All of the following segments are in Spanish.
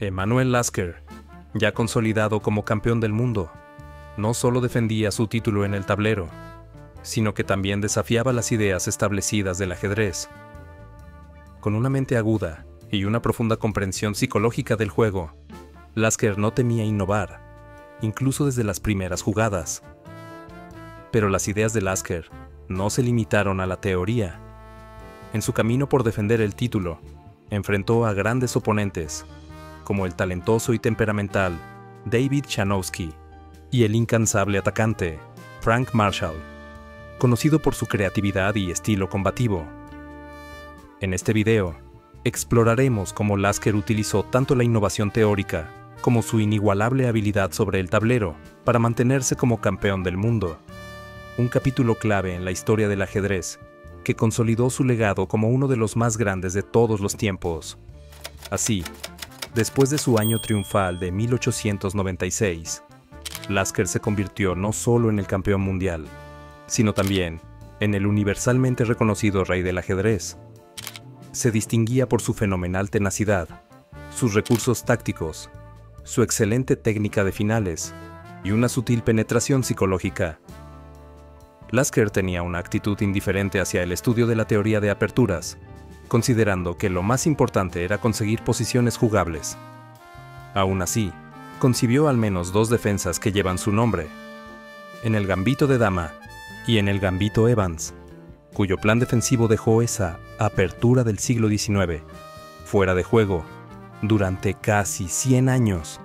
Emanuel Lasker, ya consolidado como campeón del mundo, no solo defendía su título en el tablero, sino que también desafiaba las ideas establecidas del ajedrez. Con una mente aguda y una profunda comprensión psicológica del juego, Lasker no temía innovar, incluso desde las primeras jugadas. Pero las ideas de Lasker no se limitaron a la teoría. En su camino por defender el título, enfrentó a grandes oponentes, como el talentoso y temperamental David Chanovsky y el incansable atacante Frank Marshall, conocido por su creatividad y estilo combativo. En este video, exploraremos cómo Lasker utilizó tanto la innovación teórica como su inigualable habilidad sobre el tablero para mantenerse como campeón del mundo. Un capítulo clave en la historia del ajedrez que consolidó su legado como uno de los más grandes de todos los tiempos. Así, después de su año triunfal de 1896, Lasker se convirtió no solo en el campeón mundial, sino también en el universalmente reconocido rey del ajedrez. Se distinguía por su fenomenal tenacidad, sus recursos tácticos, su excelente técnica de finales y una sutil penetración psicológica. Lasker tenía una actitud indiferente hacia el estudio de la teoría de aperturas, considerando que lo más importante era conseguir posiciones jugables. Aún así, concibió al menos dos defensas que llevan su nombre, en el gambito de dama y en el gambito Evans, cuyo plan defensivo dejó esa apertura del siglo XIX fuera de juego durante casi 100 años.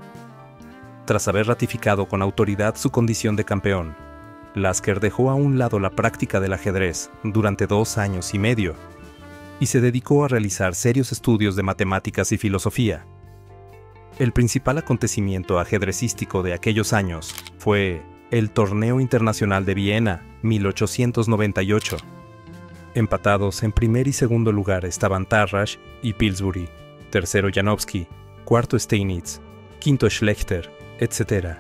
Tras haber ratificado con autoridad su condición de campeón, Lasker dejó a un lado la práctica del ajedrez durante 2 años y medio y se dedicó a realizar serios estudios de matemáticas y filosofía. El principal acontecimiento ajedrecístico de aquellos años fue el Torneo Internacional de Viena, 1898. Empatados en primer y segundo lugar estaban Tarrasch y Pillsbury, tercero Janowski, cuarto Steinitz, quinto Schlechter, etc.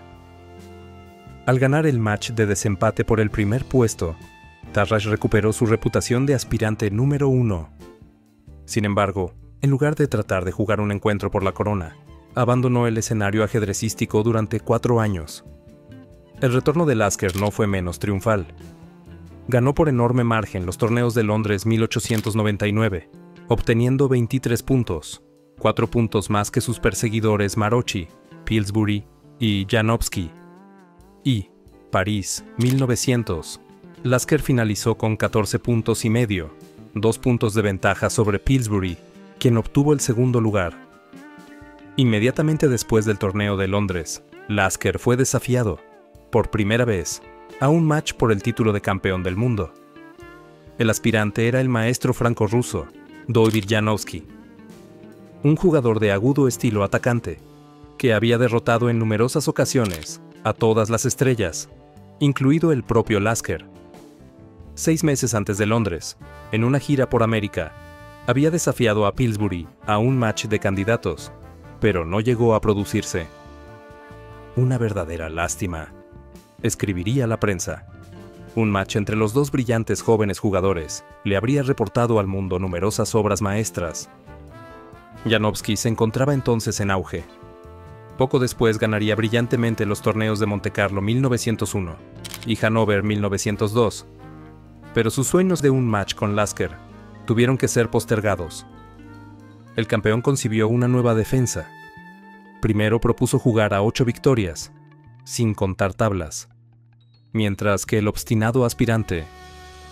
Al ganar el match de desempate por el primer puesto, Tarrasch recuperó su reputación de aspirante número 1. Sin embargo, en lugar de tratar de jugar un encuentro por la corona, abandonó el escenario ajedrecístico durante 4 años. El retorno de Lasker no fue menos triunfal. Ganó por enorme margen los torneos de Londres 1899, obteniendo 23 puntos, 4 puntos más que sus perseguidores Maroczy, Pillsbury y Janowski. Y París 1900, Lasker finalizó con 14 puntos y medio, 2 puntos de ventaja sobre Pillsbury, quien obtuvo el segundo lugar. Inmediatamente después del torneo de Londres, Lasker fue desafiado, por primera vez, a un match por el título de campeón del mundo. El aspirante era el maestro franco-ruso, David Janowski, un jugador de agudo estilo atacante, que había derrotado en numerosas ocasiones a todas las estrellas, incluido el propio Lasker. 6 meses antes de Londres, en una gira por América, había desafiado a Pillsbury a un match de candidatos, pero no llegó a producirse. Una verdadera lástima, escribiría la prensa. Un match entre los dos brillantes jóvenes jugadores le habría reportado al mundo numerosas obras maestras. Janowski se encontraba entonces en auge. Poco después ganaría brillantemente los torneos de Montecarlo 1901 y Hannover 1902, pero sus sueños de un match con Lasker tuvieron que ser postergados. El campeón concibió una nueva defensa. Primero propuso jugar a 8 victorias, sin contar tablas, mientras que el obstinado aspirante,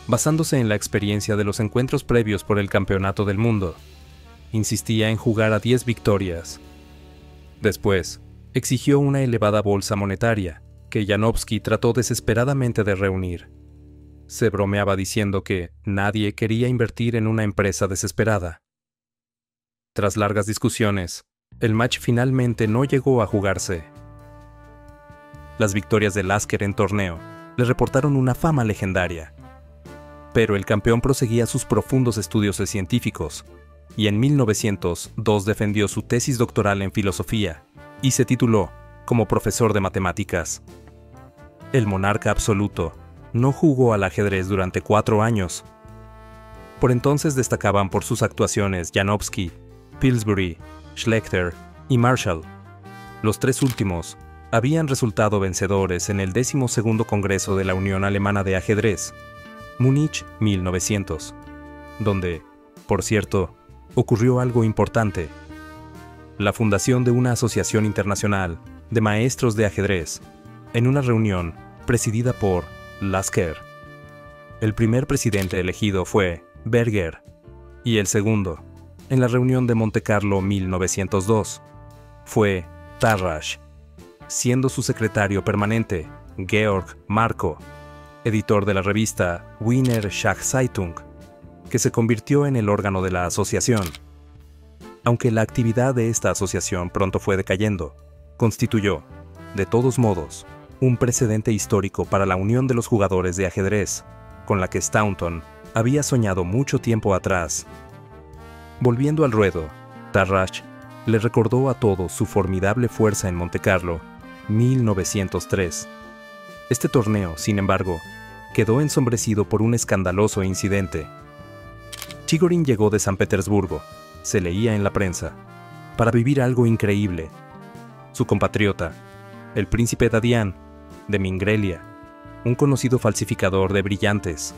basándose en la experiencia de los encuentros previos por el campeonato del mundo, insistía en jugar a 10 victorias. Después, exigió una elevada bolsa monetaria, que Janowski trató desesperadamente de reunir. Se bromeaba diciendo que nadie quería invertir en una empresa desesperada. Tras largas discusiones, el match finalmente no llegó a jugarse. Las victorias de Lasker en torneo le reportaron una fama legendaria. Pero el campeón proseguía sus profundos estudios científicos, y en 1902 defendió su tesis doctoral en filosofía y se tituló como profesor de matemáticas. El monarca absoluto no jugó al ajedrez durante 4 años. Por entonces destacaban por sus actuaciones Janowski, Pillsbury, Schlechter y Marshall. Los tres últimos habían resultado vencedores en el 12º Congreso de la Unión Alemana de Ajedrez, Múnich 1900, donde, por cierto, ocurrió algo importante: la fundación de una asociación internacional de maestros de ajedrez, en una reunión presidida por Lasker. El primer presidente elegido fue Berger, y el segundo, en la reunión de Montecarlo 1902, fue Tarrasch, siendo su secretario permanente Georg Marko, editor de la revista Wiener Schachzeitung, que se convirtió en el órgano de la asociación. Aunque la actividad de esta asociación pronto fue decayendo, constituyó, de todos modos, un precedente histórico para la unión de los jugadores de ajedrez, con la que Staunton había soñado mucho tiempo atrás. Volviendo al ruedo, Tarrasch le recordó a todos su formidable fuerza en Montecarlo, 1903. Este torneo, sin embargo, quedó ensombrecido por un escandaloso incidente. Chigorin llegó de San Petersburgo, se leía en la prensa, para vivir algo increíble. Su compatriota, el príncipe Dadian, de Mingrelia, un conocido falsificador de brillantes.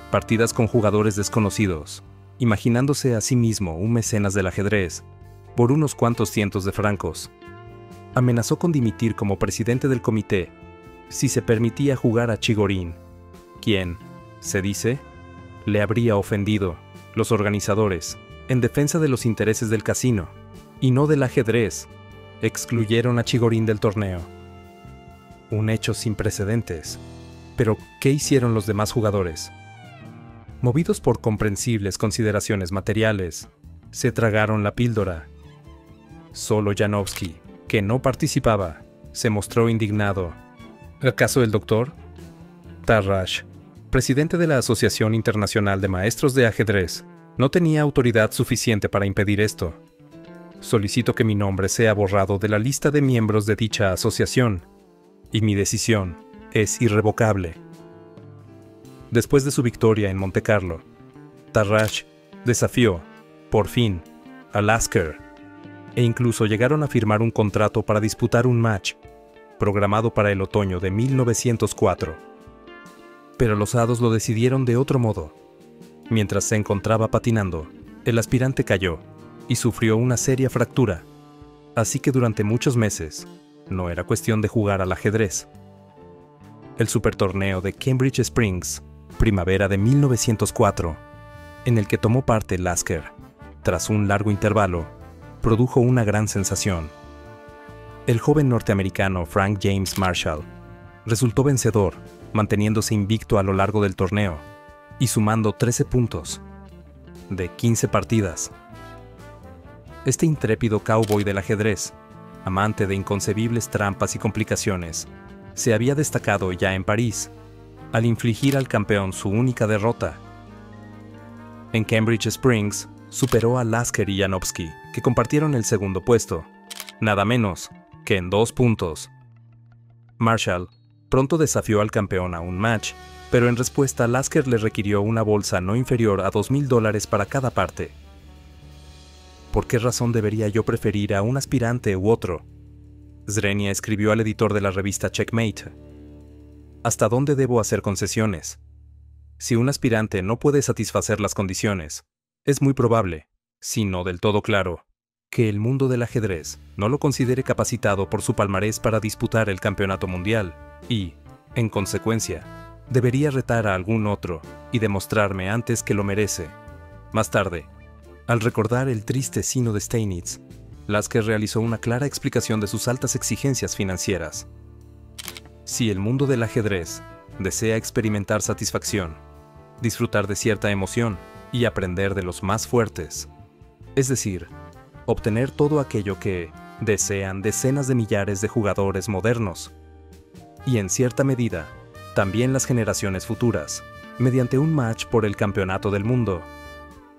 Partidas con jugadores desconocidos, imaginándose a sí mismo un mecenas del ajedrez, por unos cuantos cientos de francos. Amenazó con dimitir como presidente del comité si se permitía jugar a Chigorin, quien, se dice, le habría ofendido. Los organizadores, en defensa de los intereses del casino, y no del ajedrez, excluyeron a Chigorin del torneo. Un hecho sin precedentes. Pero, ¿qué hicieron los demás jugadores? Movidos por comprensibles consideraciones materiales, se tragaron la píldora. Solo Janowski, que no participaba, se mostró indignado. ¿Acaso el doctor? Tarrasch, presidente de la Asociación Internacional de Maestros de Ajedrez, no tenía autoridad suficiente para impedir esto. Solicito que mi nombre sea borrado de la lista de miembros de dicha asociación, y mi decisión es irrevocable. Después de su victoria en Montecarlo, Tarrasch desafió, por fin, a Lasker, e incluso llegaron a firmar un contrato para disputar un match, programado para el otoño de 1904. Pero los hados lo decidieron de otro modo. Mientras se encontraba patinando, el aspirante cayó y sufrió una seria fractura, así que durante muchos meses no era cuestión de jugar al ajedrez. El supertorneo de Cambridge Springs, primavera de 1904, en el que tomó parte Lasker, tras un largo intervalo, produjo una gran sensación. El joven norteamericano Frank James Marshall resultó vencedor, manteniéndose invicto a lo largo del torneo y sumando 13 puntos de 15 partidas. Este intrépido cowboy del ajedrez, amante de inconcebibles trampas y complicaciones, se había destacado ya en París, al infligir al campeón su única derrota. En Cambridge Springs, superó a Lasker y Janowski, que compartieron el segundo puesto, nada menos que en 2 puntos. Marshall pronto desafió al campeón a un match, pero en respuesta Lasker le requirió una bolsa no inferior a $2,000 para cada parte. ¿Por qué razón debería yo preferir a un aspirante u otro? Zrenia escribió al editor de la revista Checkmate. ¿Hasta dónde debo hacer concesiones? Si un aspirante no puede satisfacer las condiciones, es muy probable, si no del todo claro, que el mundo del ajedrez no lo considere capacitado por su palmarés para disputar el campeonato mundial y, en consecuencia, debería retar a algún otro y demostrarme antes que lo merece. Más tarde, al recordar el triste sino de Steinitz, Lasker realizó una clara explicación de sus altas exigencias financieras. Si el mundo del ajedrez desea experimentar satisfacción, disfrutar de cierta emoción y aprender de los más fuertes, es decir, obtener todo aquello que desean decenas de millares de jugadores modernos, y en cierta medida, también las generaciones futuras, mediante un match por el campeonato del mundo,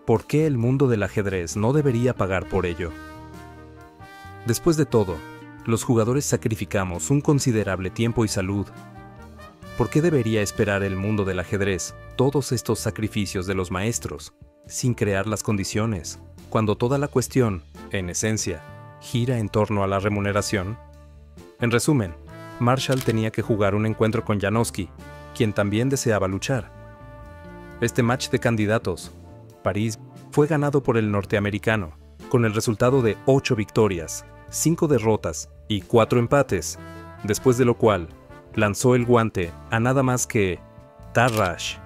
¿por qué el mundo del ajedrez no debería pagar por ello? Después de todo, los jugadores sacrificamos un considerable tiempo y salud. ¿Por qué debería esperar el mundo del ajedrez todos estos sacrificios de los maestros, sin crear las condiciones, cuando toda la cuestión, en esencia, gira en torno a la remuneración? En resumen, Marshall tenía que jugar un encuentro con Janoski, quien también deseaba luchar. Este match de candidatos, París, fue ganado por el norteamericano, con el resultado de 8 victorias, 5 derrotas y 4 empates, después de lo cual lanzó el guante a nada más que Tarrasch.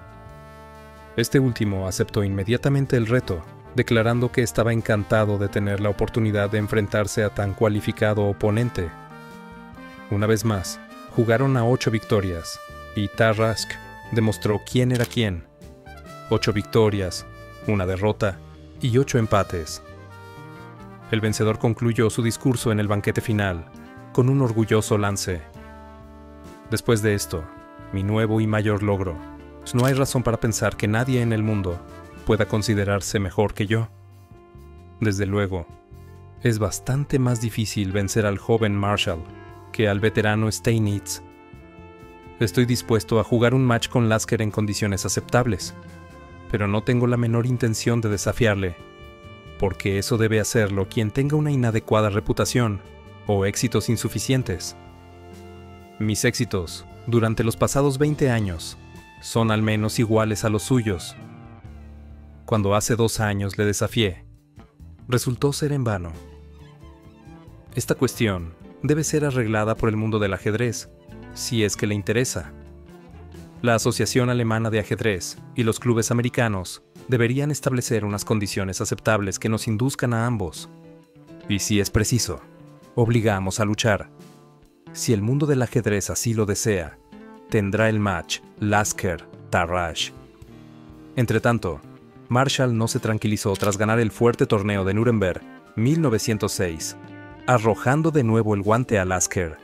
Este último aceptó inmediatamente el reto, declarando que estaba encantado de tener la oportunidad de enfrentarse a tan cualificado oponente. Una vez más, jugaron a 8 victorias, y Tarrasch demostró quién era quién. 8 victorias, 1 derrota y 8 empates. El vencedor concluyó su discurso en el banquete final, con un orgulloso lance. Después de esto, mi nuevo y mayor logro, no hay razón para pensar que nadie en el mundo pueda considerarse mejor que yo. Desde luego, es bastante más difícil vencer al joven Marshall que al veterano Steinitz. Estoy dispuesto a jugar un match con Lasker en condiciones aceptables, pero no tengo la menor intención de desafiarle, porque eso debe hacerlo quien tenga una inadecuada reputación o éxitos insuficientes. Mis éxitos, durante los pasados 20 años, son al menos iguales a los suyos. Cuando hace 2 años le desafié, resultó ser en vano. Esta cuestión debe ser arreglada por el mundo del ajedrez, si es que le interesa. La Asociación Alemana de Ajedrez y los clubes americanos deberían establecer unas condiciones aceptables que nos induzcan a ambos. Y si es preciso, obligamos a luchar. Si el mundo del ajedrez así lo desea, tendrá el match Lasker-Tarrasch. Entretanto, Marshall no se tranquilizó tras ganar el fuerte torneo de Nuremberg 1906, arrojando de nuevo el guante a Lasker.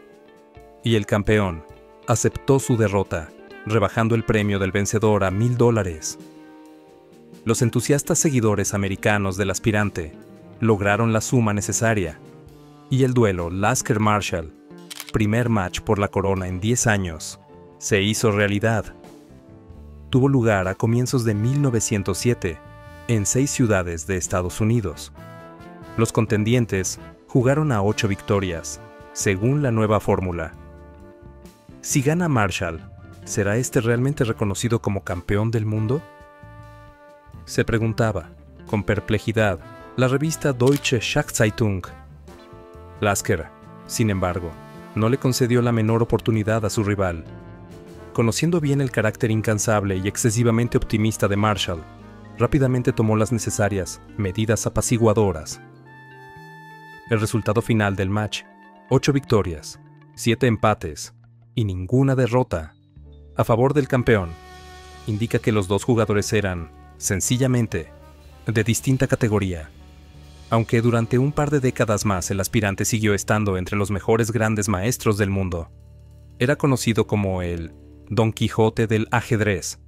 Y el campeón aceptó su derrota, rebajando el premio del vencedor a $1000. Los entusiastas seguidores americanos del aspirante lograron la suma necesaria, y el duelo Lasker-Marshall, primer match por la corona en 10 años, se hizo realidad. Tuvo lugar a comienzos de 1907 en 6 ciudades de Estados Unidos. Los contendientes jugaron a 8 victorias, según la nueva fórmula. Si gana Marshall, ¿será este realmente reconocido como campeón del mundo? Se preguntaba, con perplejidad, la revista Deutsche Schachzeitung. Lasker, sin embargo, no le concedió la menor oportunidad a su rival. Conociendo bien el carácter incansable y excesivamente optimista de Marshall, rápidamente tomó las necesarias medidas apaciguadoras. El resultado final del match, 8 victorias, 7 empates y ninguna derrota a favor del campeón, indica que los dos jugadores eran, sencillamente, de distinta categoría. Aunque durante un par de décadas más el aspirante siguió estando entre los mejores grandes maestros del mundo, era conocido como el Don Quijote del ajedrez.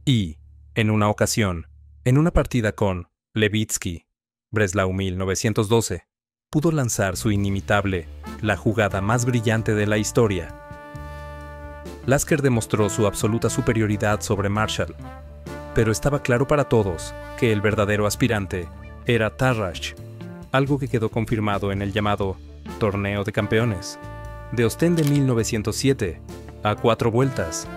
Y, en una ocasión, en una partida con Levitsky, Breslau 1912, pudo lanzar su inimitable, la jugada más brillante de la historia. Lasker demostró su absoluta superioridad sobre Marshall, pero estaba claro para todos que el verdadero aspirante era Tarrasch, algo que quedó confirmado en el llamado Torneo de Campeones de Ostende 1907, a 4 vueltas.